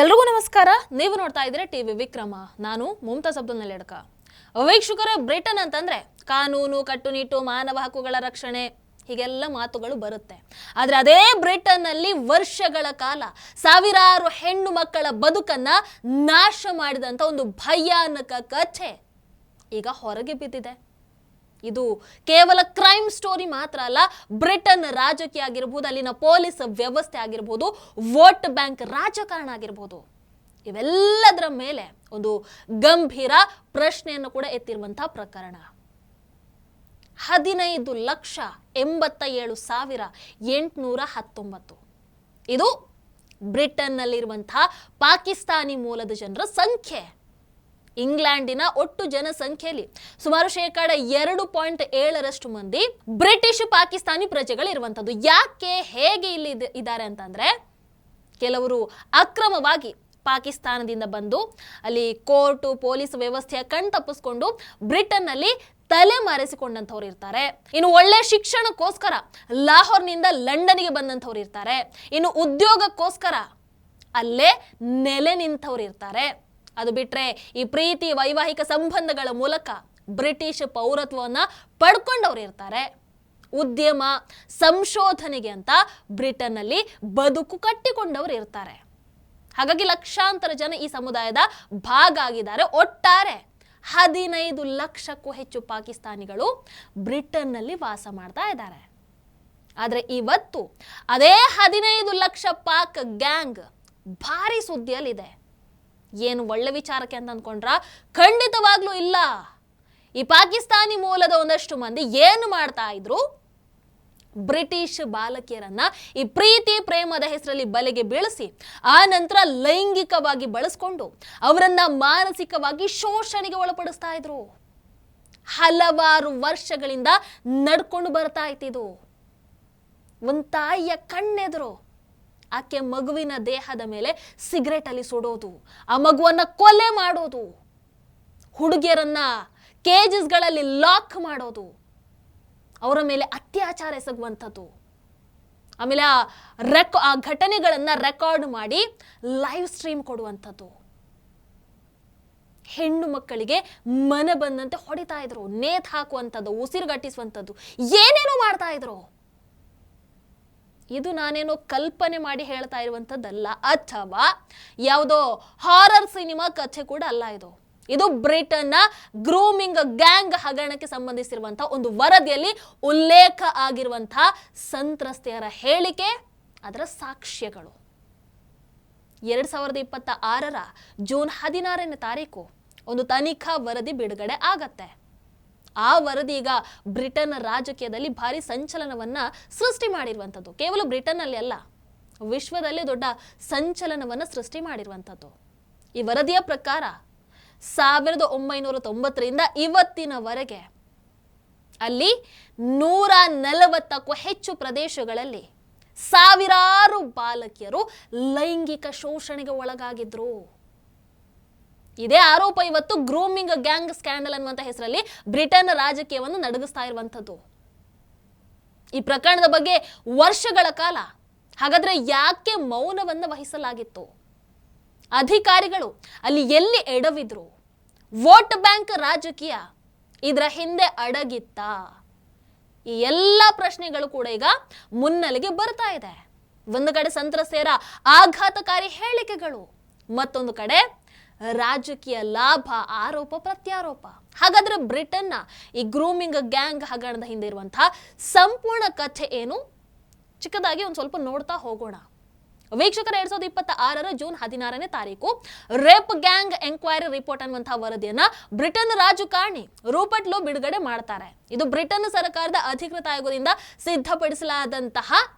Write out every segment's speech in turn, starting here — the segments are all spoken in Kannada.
ಎಲ್ರಿಗೂ ನಮಸ್ಕಾರ. ನೀವು ನೋಡ್ತಾ ಇದ್ರೆ ಟಿವಿ ವಿಕ್ರಮ. ನಾನು ಮುಮ್ತಾಜ್ ಅಬ್ದುಲ್ ನಲ್ಲೆಡ್ಕ. ವೀಕ್ಷಕರೇ, ಬ್ರಿಟನ್ ಅಂತಂದ್ರೆ ಕಾನೂನು, ಕಟ್ಟುನಿಟ್ಟು, ಮಾನವ ಹಕ್ಕುಗಳ ರಕ್ಷಣೆ ಹೀಗೆಲ್ಲ ಮಾತುಗಳು ಬರುತ್ತೆ. ಆದ್ರೆ ಅದೇ ಬ್ರಿಟನ್ ನಲ್ಲಿ ವರ್ಷಗಳ ಕಾಲ ಸಾವಿರಾರು ಹೆಣ್ಣು ಮಕ್ಕಳ ಬದುಕನ್ನ ನಾಶ ಮಾಡಿದಂತ ಒಂದು ಭಯಾನಕ ಕಥೆ ಈಗ ಹೊರಗೆ ಬಿದ್ದಿದೆ. ಇದು ಕೇವಲ ಕ್ರೈಮ್ ಸ್ಟೋರಿ ಮಾತ್ರ ಅಲ್ಲ, ಬ್ರಿಟನ್ ರಾಜಕೀಯ ಆಗಿರಬಹುದು, ಅಲ್ಲಿನ ಪೊಲೀಸ್ ವ್ಯವಸ್ಥೆ ಆಗಿರಬಹುದು, ವೋಟ್ ಬ್ಯಾಂಕ್ ರಾಜಕಾರಣ ಆಗಿರಬಹುದು, ಇವೆಲ್ಲದರ ಮೇಲೆ ಒಂದು ಗಂಭೀರ ಪ್ರಶ್ನೆಯನ್ನು ಕೂಡ ಎತ್ತಿರುವಂತಹ ಪ್ರಕರಣ. 15,87,819 ಇದು ಬ್ರಿಟನ್ನಲ್ಲಿರುವಂತಹ ಪಾಕಿಸ್ತಾನಿ ಮೂಲದ ಜನರ ಸಂಖ್ಯೆ. ಇಂಗ್ಲೆಂಡಿನ ಒಟ್ಟು ಜನಸಂಖ್ಯೆಯಲ್ಲಿ ಸುಮಾರು 2.7% ಮಂದಿ ಬ್ರಿಟಿಷ್ ಪಾಕಿಸ್ತಾನಿ ಪ್ರಜೆಗಳಿರುವಂಥದ್ದು. ಯಾಕೆ ಹೇಗೆ ಇಲ್ಲಿ ಇದ್ದಾರೆ ಅಂತಂದ್ರೆ, ಕೆಲವರು ಅಕ್ರಮವಾಗಿ ಪಾಕಿಸ್ತಾನದಿಂದ ಬಂದು ಅಲ್ಲಿ ಕೋರ್ಟು ಪೊಲೀಸ್ ವ್ಯವಸ್ಥೆಯ ಕಣ್ತಪ್ಪಿಸ್ಕೊಂಡು ಬ್ರಿಟನ್ನಲ್ಲಿ ತಲೆಮರೆಸಿಕೊಂಡಂಥವ್ರು ಇರ್ತಾರೆ. ಇನ್ನು ಒಳ್ಳೆ ಶಿಕ್ಷಣಕ್ಕೋಸ್ಕರ ಲಾಹೋರ್ನಿಂದ ಲಂಡನ್ಗೆ ಬಂದಂಥವ್ರು ಇರ್ತಾರೆ. ಇನ್ನು ಉದ್ಯೋಗಕ್ಕೋಸ್ಕರ ಅಲ್ಲೇ ನೆಲೆ ನಿಂತವ್ರು ಇರ್ತಾರೆ. ಅದು ಬಿಟ್ರೆ ಈ ಪ್ರೀತಿ ವೈವಾಹಿಕ ಸಂಬಂಧಗಳ ಮೂಲಕ ಬ್ರಿಟಿಷ್ ಪೌರತ್ವವನ್ನ ಪಡ್ಕೊಂಡವ್ರು ಇರ್ತಾರೆ. ಉದ್ಯಮ ಸಂಶೋಧನೆಗೆ ಅಂತ ಬ್ರಿಟನ್ನಲ್ಲಿ ಬದುಕು ಕಟ್ಟಿಕೊಂಡವ್ರು ಇರ್ತಾರೆ. ಹಾಗಾಗಿ ಲಕ್ಷಾಂತರ ಜನ ಈ ಸಮುದಾಯದ ಭಾಗ ಆಗಿದ್ದಾರೆ. ಒಟ್ಟಾರೆ 15 ಲಕ್ಷಕ್ಕೂ ಹೆಚ್ಚು ಪಾಕಿಸ್ತಾನಿಗಳು ಬ್ರಿಟನ್ನಲ್ಲಿ ವಾಸ ಮಾಡ್ತಾ ಇದ್ದಾರೆ. ಆದ್ರೆ ಇವತ್ತು ಅದೇ 15 ಲಕ್ಷ ಪಾಕ್ ಗ್ಯಾಂಗ್ ಭಾರಿ ಸುದ್ದಿಯಲ್ಲಿದೆ. ಏನು ಒಳ್ಳೆ ವಿಚಾರಕ್ಕೆ ಅಂತ ಅಂದ್ಕೊಂಡ್ರ? ಖಂಡಿತವಾಗ್ಲೂ ಇಲ್ಲ. ಈ ಪಾಕಿಸ್ತಾನಿ ಮೂಲದ ಒಂದಷ್ಟು ಮಂದಿ ಏನು ಮಾಡ್ತಾ ಇದ್ರು, ಬ್ರಿಟಿಷ್ ಬಾಲಕಿಯರನ್ನ ಈ ಪ್ರೀತಿ ಪ್ರೇಮದ ಹೆಸರಲ್ಲಿ ಬಲೆಗೆ ಬೀಳಿಸಿ ಆ ನಂತರ ಲೈಂಗಿಕವಾಗಿ ಬಳಸ್ಕೊಂಡು ಅವರನ್ನ ಮಾನಸಿಕವಾಗಿ ಶೋಷಣೆಗೆ ಒಳಪಡಿಸ್ತಾ ಇದ್ರು. ಹಲವಾರು ವರ್ಷಗಳಿಂದ ನಡ್ಕೊಂಡು ಬರ್ತಾ ಇತ್ತಿದು. ಒಂದ್ ತಾಯಿಯ ಕಣ್ಣೆದುರು ಆಕೆ ಮಗುವಿನ ದೇಹದ ಮೇಲೆ ಸಿಗರೇಟ್ ಅಲ್ಲಿ ಸುಡೋದು, ಆ ಮಗುವನ್ನ ಕೊಲೆ ಮಾಡೋದು, ಹುಡುಗಿಯರನ್ನ ಕೇಜಸ್ಗಳಲ್ಲಿ ಲಾಕ್ ಮಾಡೋದು, ಅವರ ಮೇಲೆ ಅತ್ಯಾಚಾರ ಎಸಗುವಂಥದ್ದು, ಆಮೇಲೆ ಆ ಘಟನೆಗಳನ್ನ ರೆಕಾರ್ಡ್ ಮಾಡಿ ಲೈವ್ ಸ್ಟ್ರೀಮ್ ಕೊಡುವಂಥದ್ದು, ಹೆಣ್ಣು ಮಕ್ಕಳಿಗೆ ಮನ ಬಂದಂತೆ ಹೊಡಿತಾ ಇದ್ರು, ನೇತ್ ಹಾಕುವಂಥದ್ದು, ಉಸಿರುಗಟ್ಟಿಸುವಂಥದ್ದು, ಏನೇನೋ ಮಾಡ್ತಾ ಇದ್ರು. ಇದು ನಾನೇನೋ ಕಲ್ಪನೆ ಮಾಡಿ ಹೇಳ್ತಾ ಇರುವಂಥದ್ದಲ್ಲ, ಅಥವಾ ಯಾವುದೋ ಹಾರರ್ ಸಿನಿಮಾ ಕಥೆ ಕೂಡ ಅಲ್ಲ. ಇದು ಬ್ರಿಟನ್ನ ಗ್ರೂಮಿಂಗ್ ಗ್ಯಾಂಗ್ ಹಗರಣಕ್ಕೆ ಸಂಬಂಧಿಸಿರುವಂತಹ ಒಂದು ವರದಿಯಲ್ಲಿ ಉಲ್ಲೇಖ ಆಗಿರುವಂತಹ ಸಂತ್ರಸ್ತೆಯರ ಹೇಳಿಕೆ, ಅದರ ಸಾಕ್ಷ್ಯಗಳು. 2026 ಜೂನ್ 16ನೇ ತಾರೀಕು ಒಂದು ತನಿಖಾ ವರದಿ ಬಿಡುಗಡೆ ಆಗತ್ತೆ. ಆ ವರದಿ ಈಗ ಬ್ರಿಟನ್ ರಾಜಕೀಯದಲ್ಲಿ ಭಾರಿ ಸಂಚಲನವನ್ನ ಸೃಷ್ಟಿ ಮಾಡಿರುವಂಥದ್ದು. ಕೇವಲ ಬ್ರಿಟನ್ ಅಲ್ಲಿ ಅಲ್ಲ, ವಿಶ್ವದಲ್ಲೇ ದೊಡ್ಡ ಸಂಚಲನವನ್ನ ಸೃಷ್ಟಿ ಮಾಡಿರುವಂಥದ್ದು. ಈ ವರದಿಯ ಪ್ರಕಾರ 1990ರಿಂದ ಇವತ್ತಿನವರೆಗೆ ಅಲ್ಲಿ 140ಕ್ಕೂ ಹೆಚ್ಚು ಪ್ರದೇಶಗಳಲ್ಲಿ ಸಾವಿರಾರು ಬಾಲಕಿಯರು ಲೈಂಗಿಕ ಶೋಷಣೆಗೆ ಒಳಗಾಗಿದ್ರು. ಇದೇ ಆರೋಪ ಇವತ್ತು ಗ್ರೂಮಿಂಗ್ ಗ್ಯಾಂಗ್ ಸ್ಕ್ಯಾಂಡಲ್ ಅನ್ನುವಂತ ಹೆಸರಲ್ಲಿ ಬ್ರಿಟನ್ ರಾಜಕೀಯವನ್ನು ನಡಗಿಸ್ತಾ ಇರುವಂಥದ್ದು. ಈ ಪ್ರಕರಣದ ಬಗ್ಗೆ ವರ್ಷಗಳ ಕಾಲ ಹಾಗಾದ್ರೆ ಯಾಕೆ ಮೌನವನ್ನು ವಹಿಸಲಾಗಿತ್ತು? ಅಧಿಕಾರಿಗಳು ಅಲ್ಲಿ ಎಲ್ಲಿ ಎಡವಿದ್ರು? ವೋಟ್ ಬ್ಯಾಂಕ್ ರಾಜಕೀಯ ಇದರ ಹಿಂದೆ ಅಡಗಿತ್ತ? ಈ ಎಲ್ಲ ಪ್ರಶ್ನೆಗಳು ಕೂಡ ಈಗ ಮುನ್ನೆಲೆಗೆ ಬರ್ತಾ ಇದೆ. ಒಂದು ಕಡೆ ಸಂತ್ರಸ್ತೆಯರ ಆಘಾತಕಾರಿ ಹೇಳಿಕೆಗಳು, ಮತ್ತೊಂದು ಕಡೆ ರಾಜಕೀಯ ಲಾಭ ಆರೋಪ ಪ್ರತ್ಯಾರೋಪ. ಹಾಗಾದ್ರೆ ಬ್ರಿಟನ್ನ ಈ ಗ್ರೂಮಿಂಗ್ ಗ್ಯಾಂಗ್ ಹಗರಣದ ಹಿಂದೆ ಇರುವಂತಹ ಸಂಪೂರ್ಣ ಕಥೆ ಏನು? ಚಿಕ್ಕದಾಗಿ ಒಂದು ಸ್ವಲ್ಪ ನೋಡ್ತಾ ಹೋಗೋಣ. ವೀಕ್ಷಕರ, 2026 ಜೂನ್ 16ನೇ ತಾರೀಕು ರೇಪ್ ಗ್ಯಾಂಗ್ ಎಂಕ್ವೈರಿ ರಿಪೋರ್ಟ್ ಅನ್ನುವಂತಹ ವರದಿಯನ್ನ ಬ್ರಿಟನ್ ರಾಜಕಾರಣಿ ರೂಪರ್ಟ್ ಲೋ ಬಿಡುಗಡೆ ಮಾಡ್ತಾರೆ. ಇದು ಬ್ರಿಟನ್ ಸರ್ಕಾರದ ಅಧಿಕೃತ ಆಯೋಗದಿಂದ ಸಿದ್ಧಪಡಿಸಲಾದಂತಹ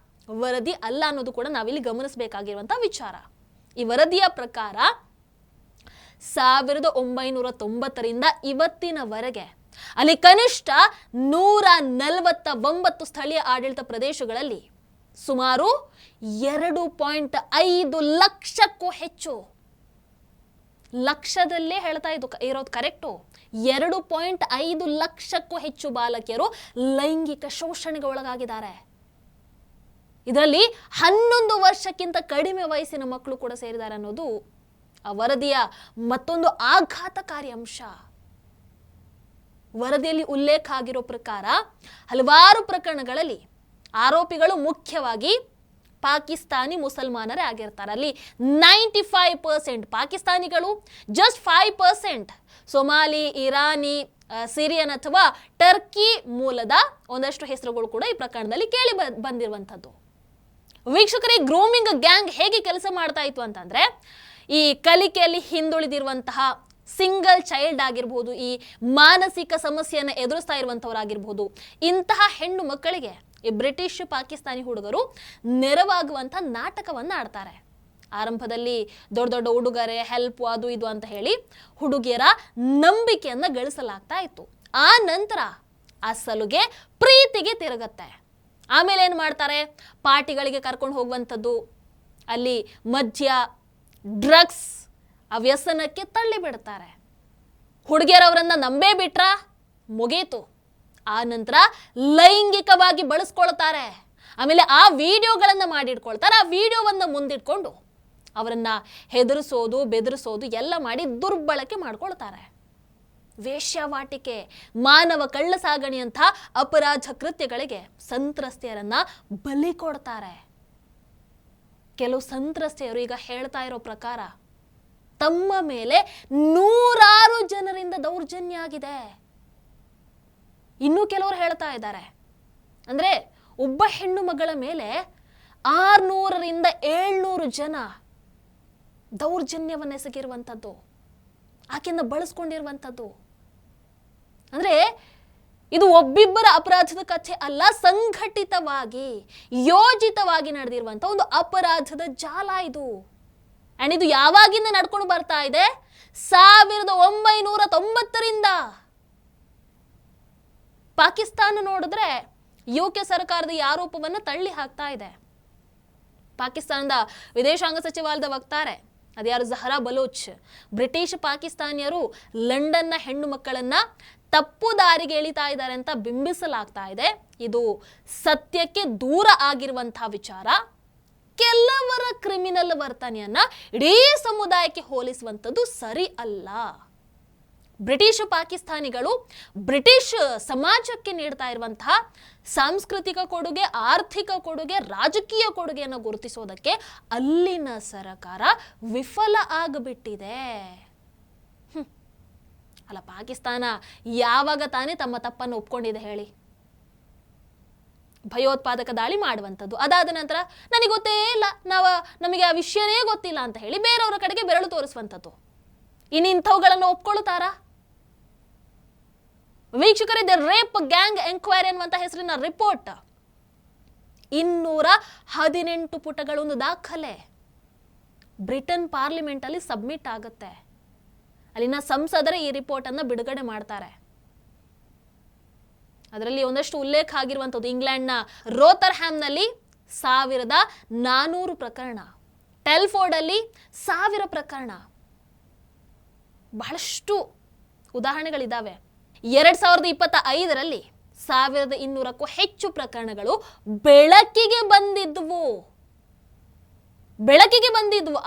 ವರದಿ ಅಲ್ಲ ಅನ್ನೋದು ಕೂಡ ನಾವಿಲ್ಲಿ ಗಮನಿಸಬೇಕಾಗಿರುವಂತಹ ವಿಚಾರ. ಈ ವರದಿಯ ಪ್ರಕಾರ 1990ರಿಂದ ಇವತ್ತಿನವರೆಗೆ ಅಲ್ಲಿ ಕನಿಷ್ಠ 149 ಸ್ಥಳೀಯ ಆಡಳಿತ ಪ್ರದೇಶಗಳಲ್ಲಿ ಸುಮಾರು 2.5 ಲಕ್ಷಕ್ಕೂ ಹೆಚ್ಚು, ಲಕ್ಷದಲ್ಲೇ ಹೇಳ್ತಾ ಇರೋದು ಕರೆಕ್ಟು, 2.5 ಲಕ್ಷಕ್ಕೂ ಹೆಚ್ಚು ಬಾಲಕಿಯರು ಲೈಂಗಿಕ ಶೋಷಣೆಗೆ ಒಳಗಾಗಿದ್ದಾರೆ. ಇದರಲ್ಲಿ 11 ವರ್ಷಕ್ಕಿಂತ ಕಡಿಮೆ ವಯಸ್ಸಿನ ಮಕ್ಕಳು ಕೂಡ ಸೇರಿದ್ದಾರೆ ಅನ್ನೋದು ಆ ವರದಿಯ ಮತ್ತೊಂದು ಆಘಾತಕಾರಿ ಅಂಶ. ವರದಿಯಲ್ಲಿ ಉಲ್ಲೇಖ ಆಗಿರೋ ಪ್ರಕಾರ ಹಲವಾರು ಪ್ರಕರಣಗಳಲ್ಲಿ ಆರೋಪಿಗಳು ಮುಖ್ಯವಾಗಿ ಪಾಕಿಸ್ತಾನಿ ಮುಸಲ್ಮಾನರೇ ಆಗಿರ್ತಾರೆ. ಅಲ್ಲಿ 95% ಪಾಕಿಸ್ತಾನಿಗಳು, ಜಸ್ಟ್ 5% ಸೊಮಾಲಿ, ಇರಾನಿ, ಸಿರಿಯನ್ ಅಥವಾ ಟರ್ಕಿ ಮೂಲದ ಒಂದಷ್ಟು ಹೆಸರುಗಳು ಕೂಡ ಈ ಪ್ರಕರಣದಲ್ಲಿ ಕೇಳಿ ಬಂದಿರುವಂಥದ್ದು. ವೀಕ್ಷಕರೇ, ಗ್ರೂಮಿಂಗ್ ಗ್ಯಾಂಗ್ ಹೇಗೆ ಕೆಲಸ ಮಾಡ್ತಾ ಇತ್ತು ಅಂತಂದ್ರೆ, ಈ ಕಲಿಕೆಯಲ್ಲಿ ಹಿಂದುಳಿದಿರುವಂತಹ ಸಿಂಗಲ್ ಚೈಲ್ಡ್ ಆಗಿರ್ಬೋದು, ಈ ಮಾನಸಿಕ ಸಮಸ್ಯೆಯನ್ನು ಎದುರಿಸ್ತಾ ಇರುವಂಥವರಾಗಿರ್ಬೋದು, ಇಂತಹ ಹೆಣ್ಣು ಮಕ್ಕಳಿಗೆ ಈ ಬ್ರಿಟಿಷ್ ಪಾಕಿಸ್ತಾನಿ ಹುಡುಗರು ನೆರವಾಗುವಂಥ ನಾಟಕವನ್ನು ಆಡ್ತಾರೆ. ಆರಂಭದಲ್ಲಿ ದೊಡ್ಡ ದೊಡ್ಡ ಉಡುಗೊರೆ, ಹೆಲ್ಪ್, ಅದು ಇದು ಅಂತ ಹೇಳಿ ಹುಡುಗಿಯರ ನಂಬಿಕೆಯನ್ನ ಗಳಿಸಲಾಗ್ತಾ ಇತ್ತು. ಆ ನಂತರ ಅಸಲುಗೆ ಪ್ರೀತಿಗೆ ತಿರುಗತ್ತೆ. ಆಮೇಲೆ ಏನು ಮಾಡ್ತಾರೆ, ಪಾರ್ಟಿಗಳಿಗೆ ಕರ್ಕೊಂಡು ಹೋಗುವಂಥದ್ದು, ಅಲ್ಲಿ ಮದ್ಯ, ಡ್ರಗ್ಸ್, ಆ ವ್ಯಸನಕ್ಕೆ ತಳ್ಳಿ ಬಿಡ್ತಾರೆ. ಹುಡುಗಿಯರವರನ್ನ ನಂಬೇ ಬಿಟ್ರ ಮುಗೀತು. ಆ ನಂತರ ಲೈಂಗಿಕವಾಗಿ ಬಳಸ್ಕೊಳ್ತಾರೆ. ಆಮೇಲೆ ಆ ವಿಡಿಯೋಗಳನ್ನ ಮಾಡಿಟ್ಕೊಳ್ತಾರೆ. ಆ ವಿಡಿಯೋವನ್ನ ಮುಂದಿಟ್ಕೊಂಡು ಅವರನ್ನ ಹೆದರಿಸೋದು, ಬೆದರಿಸೋದು ಎಲ್ಲ ಮಾಡಿ ದುರ್ಬಳಕೆ ಮಾಡ್ಕೊಳ್ತಾರೆ. ವೇಶ್ಯಾವಾಟಿಕೆ, ಮಾನವ ಕಳ್ಳ ಸಾಗಣೆಯಂಥ ಅಪರಾಧ ಕೃತ್ಯಗಳಿಗೆ ಸಂತ್ರಸ್ತೆಯರನ್ನ ಬಲಿ ಕೊಡ್ತಾರೆ. ಕೆಲವು ಸಂತ್ರಸ್ತೆಯರು ಈಗ ಹೇಳ್ತಾ ಇರೋ ಪ್ರಕಾರ ತಮ್ಮ ಮೇಲೆ 100 ಜನರಿಂದ ದೌರ್ಜನ್ಯ ಆಗಿದೆ. ಇನ್ನೂ ಕೆಲವರು ಹೇಳ್ತಾ ಇದ್ದಾರೆ, ಅಂದ್ರೆ ಒಬ್ಬ ಹೆಣ್ಣು ಮಗಳ ಮೇಲೆ 600ರಿಂದ 700 ಜನ ದೌರ್ಜನ್ಯವನ್ನು ಎಸಗಿರುವಂಥದ್ದು, ಆಕೆಯನ್ನ ಬಳಸ್ಕೊಂಡಿರುವಂಥದ್ದು. ಅಂದ್ರೆ ಇದು ಒಬ್ಬಿಬ್ಬರ ಅಪರಾಧದ ಕಥೆ ಅಲ್ಲ, ಸಂಘಟಿತವಾಗಿ ಯೋಜಿತವಾಗಿ ನಡೆದಿರುವಂತ ಒಂದು ಅಪರಾಧದ ಜಾಲ ಇದು. ಅಂಡ್ ಇದು ಯಾವಾಗಿಂದ ನಡ್ಕೊಂಡು ಬರ್ತಾ ಇದೆ? 1990ರಿಂದ. ಪಾಕಿಸ್ತಾನ ನೋಡಿದ್ರೆ UK ಸರ್ಕಾರದ ಈ ಆರೋಪವನ್ನು ತಳ್ಳಿ ಹಾಕ್ತಾ ಇದೆ. ಪಾಕಿಸ್ತಾನದ ವಿದೇಶಾಂಗ ಸಚಿವಾಲಯದ ವಕ್ತಾರೆ ಅದ್ಯಾರು ಜಹರಾ ಬಲೂಚ್, ಬ್ರಿಟಿಷ್ ಪಾಕಿಸ್ತಾನಿಯರು ಲಂಡನ್ನ ಹೆಣ್ಣು ಮಕ್ಕಳನ್ನ ತಪ್ಪು ದಾರಿಗೆ ಎಳಿತಾ ಇದ್ದಾರೆ ಅಂತ ಬಿಂಬಿಸಲಾಗ್ತಾ ಇದೆ. ಇದು ಸತ್ಯಕ್ಕೆ ದೂರ ಆಗಿರುವಂತಹ ವಿಚಾರ. ಕೆಲವರ ಕ್ರಿಮಿನಲ್ ವರ್ತನೆಯನ್ನ ಇಡೀ ಸಮುದಾಯಕ್ಕೆ ಹೋಲಿಸುವಂಥದ್ದು ಸರಿ ಅಲ್ಲ. ಬ್ರಿಟಿಷ್ ಪಾಕಿಸ್ತಾನಿಗಳು ಬ್ರಿಟಿಷ್ ಸಮಾಜಕ್ಕೆ ನೀಡ್ತಾ ಇರುವಂತಹ ಸಾಂಸ್ಕೃತಿಕ ಕೊಡುಗೆ, ಆರ್ಥಿಕ ಕೊಡುಗೆ, ರಾಜಕೀಯ ಕೊಡುಗೆಯನ್ನು ಗುರುತಿಸೋದಕ್ಕೆ ಅಲ್ಲಿನ ಸರ್ಕಾರ ವಿಫಲ ಆಗಿಬಿಟ್ಟಿದೆ. ಅಲ್ಲ, ಪಾಕಿಸ್ತಾನ ಯಾವಾಗ ತಾನೇ ತಮ್ಮ ತಪ್ಪನ್ನು ಒಪ್ಕೊಂಡಿದೆ ಹೇಳಿ? ಭಯೋತ್ಪಾದಕ ದಾಳಿ ಮಾಡುವಂಥದ್ದು, ಅದಾದ ನಂತರ ನನಗೆ ಗೊತ್ತೇ ಇಲ್ಲ, ನಮಗೆ ಆ ವಿಷಯನೇ ಗೊತ್ತಿಲ್ಲ ಅಂತ ಹೇಳಿ ಬೇರೆಯವರ ಕಡೆಗೆ ಬೆರಳು ತೋರಿಸುವಂಥದ್ದು. ಇನ್ನಿಂಥವುಗಳನ್ನು ಒಪ್ಕೊಳ್ತಾರಾ? ವೀಕ್ಷಕರೇ, ದ ರೇಪ್ ಗ್ಯಾಂಗ್ ಎಂಕ್ವೈರಿ ಅನ್ನುವಂಥ ಹೆಸರಿನ ರಿಪೋರ್ಟ್ 218 ಪುಟಗಳೊಂದು ದಾಖಲೆ ಬ್ರಿಟನ್ ಪಾರ್ಲಿಮೆಂಟ್ ಅಲ್ಲಿ ಸಬ್ಮಿಟ್ ಆಗುತ್ತೆ. ಅಲ್ಲಿನ ಸಂಸದರೇ ಈ ರಿಪೋರ್ಟ್ ಅನ್ನು ಬಿಡುಗಡೆ ಮಾಡ್ತಾರೆ. ಅದರಲ್ಲಿ ಒಂದಷ್ಟು ಉಲ್ಲೇಖ ಆಗಿರುವಂಥದ್ದು, ಇಂಗ್ಲೆಂಡ್ನ ರೋತರ್ಹ್ಯಾಮ್ನಲ್ಲಿ 1400 ಪ್ರಕರಣ, ಟೆಲ್ಫೋರ್ಡ್ ಅಲ್ಲಿ 1000 ಪ್ರಕರಣ, ಬಹಳಷ್ಟು ಉದಾಹರಣೆಗಳಿದ್ದಾವೆ. 2025ರಲ್ಲಿ 1200ಕ್ಕೂ ಹೆಚ್ಚು ಪ್ರಕರಣಗಳು ಬೆಳಕಿಗೆ ಬಂದಿದ್ವು.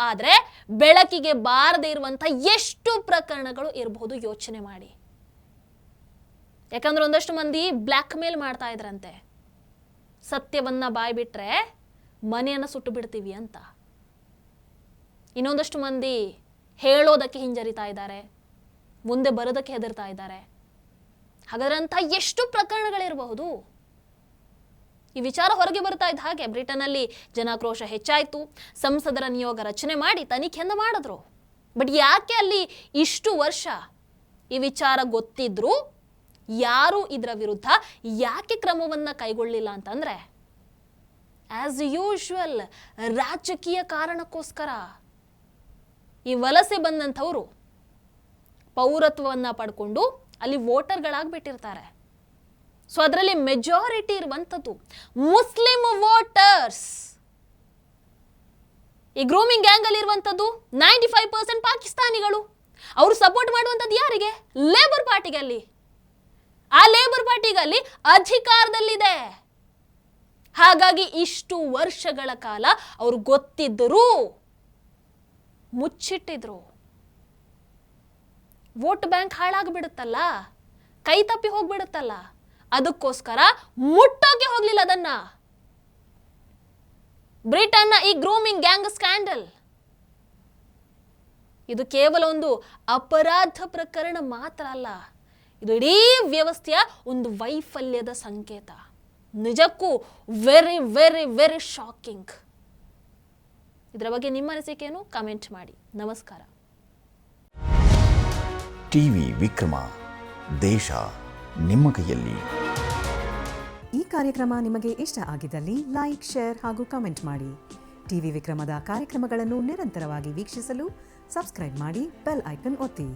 ಆದ್ರೆ ಬೆಳಕಿಗೆ ಬಾರದೇ ಇರುವಂತಹ ಎಷ್ಟು ಪ್ರಕರಣಗಳು ಇರಬಹುದು ಯೋಚನೆ ಮಾಡಿ. ಯಾಕಂದ್ರೆ ಒಂದಷ್ಟು ಮಂದಿ ಬ್ಲ್ಯಾಕ್ ಮೇಲ್ ಮಾಡ್ತಾ ಇದ್ರಂತೆ, ಸತ್ಯವನ್ನ ಬಾಯ್ಬಿಟ್ರೆ ಮನೆಯನ್ನ ಸುಟ್ಟು ಬಿಡ್ತೀವಿ ಅಂತ. ಇನ್ನೊಂದಷ್ಟು ಮಂದಿ ಹೇಳೋದಕ್ಕೆ ಹಿಂಜರಿತಾ ಇದ್ದಾರೆ, ಮುಂದೆ ಬರೋದಕ್ಕೆ ಹೆದರ್ತಾ ಇದ್ದಾರೆ. ಹಾಗಾದ್ರೆ ಅಂತ ಎಷ್ಟು ಪ್ರಕರಣಗಳಿರಬಹುದು? ಈ ವಿಚಾರ ಹೊರಗೆ ಬರ್ತಾ ಇದ್ದ ಹಾಗೆ ಬ್ರಿಟನ್ ಅಲ್ಲಿ ಜನಾಕ್ರೋಶ ಹೆಚ್ಚಾಯ್ತು. ಸಂಸದರ ನಿಯೋಗ ರಚನೆ ಮಾಡಿ ತನಿಖೆಯನ್ನು ಮಾಡಿದ್ರು. ಬಟ್ ಯಾಕೆ ಅಲ್ಲಿ ಇಷ್ಟು ವರ್ಷ ಈ ವಿಚಾರ ಗೊತ್ತಿದ್ರು ಯಾರು ಇದರ ವಿರುದ್ಧ ಯಾಕೆ ಕ್ರಮವನ್ನ ಕೈಗೊಳ್ಳಿಲ್ಲ ಅಂತಂದ್ರೆ, ಆಸ್ ಯೂಶುವಲ್ ರಾಜಕೀಯ ಕಾರಣಕ್ಕೋಸ್ಕರ. ಈ ವಲಸೆ ಬಂದಂಥವರು ಪೌರತ್ವವನ್ನ ಪಡ್ಕೊಂಡು ಅಲ್ಲಿ ವೋಟರ್ಗಳಾಗ್ಬಿಟ್ಟಿರ್ತಾರೆ. ಸೊ ಅದರಲ್ಲಿ ಮೆಜಾರಿಟಿ ಇರುವಂಥದ್ದು ಮುಸ್ಲಿಂ ವೋಟರ್ಸ್. ಈ ಗ್ರೂಮಿಂಗ್ ಗ್ಯಾಂಗ್ ಅಲ್ಲಿ ಇರುವಂಥದ್ದು 95% ಪಾಕಿಸ್ತಾನಿಗಳು. ಅವರು ಸಪೋರ್ಟ್ ಮಾಡುವಂಥದ್ದು ಯಾರಿಗೆ? ಲೇಬರ್ ಪಾರ್ಟಿಗೆ. ಅಲ್ಲಿ ಆ ಲೇಬರ್ ಪಾರ್ಟಿಗೆ ಅಲ್ಲಿ ಅಧಿಕಾರದಲ್ಲಿದೆ. ಹಾಗಾಗಿ ಇಷ್ಟು ವರ್ಷಗಳ ಕಾಲ ಅವರು ಗೊತ್ತಿದ್ದರೂ ಮುಚ್ಚಿಟ್ಟಿದ್ರು. ವೋಟ್ ಬ್ಯಾಂಕ್ ಹಾಳಾಗ್ಬಿಡುತ್ತಲ್ಲ, ಕೈ ತಪ್ಪಿ ಹೋಗ್ಬಿಡುತ್ತಲ್ಲ, ಅದಕ್ಕೋಸ್ಕರ ಮುಟ್ಟೋಕೆ ಹೋಗ್ಲಿಲ್ಲ ಅದನ್ನ. ಬ್ರಿಟನ್ನ ಈ ಗ್ರೂಮಿಂಗ್ ಗ್ಯಾಂಗ್ ಸ್ಕ್ಯಾಂಡಲ್ ಇದು ಕೇವಲ ಒಂದು ಅಪರಾಧ ಪ್ರಕರಣ ಮಾತ್ರ ಅಲ್ಲ, ಇದು ಇಡೀ ವ್ಯವಸ್ಥೆಯ ಒಂದು ವೈಫಲ್ಯದ ಸಂಕೇತ. ನಿಜಕ್ಕೂ ವೆರಿ ವೆರಿ ವೆರಿ ಶಾಕಿಂಗ್. ಇದರ ಬಗ್ಗೆ ನಿಮ್ಮ ಅನಿಸಿಕೆಯನ್ನು ಕಮೆಂಟ್ ಮಾಡಿ. ನಮಸ್ಕಾರ. ಟಿವಿ ವಿಕ್ರಮ, ದೇಶ ನಿಮ್ಮ ಕೈಯಲ್ಲಿ. ಈ ಕಾರ್ಯಕ್ರಮ ನಿಮಗೆ ಇಷ್ಟ ಆಗಿದ್ದಲ್ಲಿ ಲೈಕ್, ಶೇರ್ ಹಾಗೂ ಕಮೆಂಟ್ ಮಾಡಿ. ಟಿವಿ ವಿಕ್ರಮದ ಕಾರ್ಯಕ್ರಮಗಳನ್ನು ನಿರಂತರವಾಗಿ ವೀಕ್ಷಿಸಲು ಸಬ್ಸ್ಕ್ರೈಬ್ ಮಾಡಿ, ಬೆಲ್ ಐಕನ್ ಒತ್ತಿ.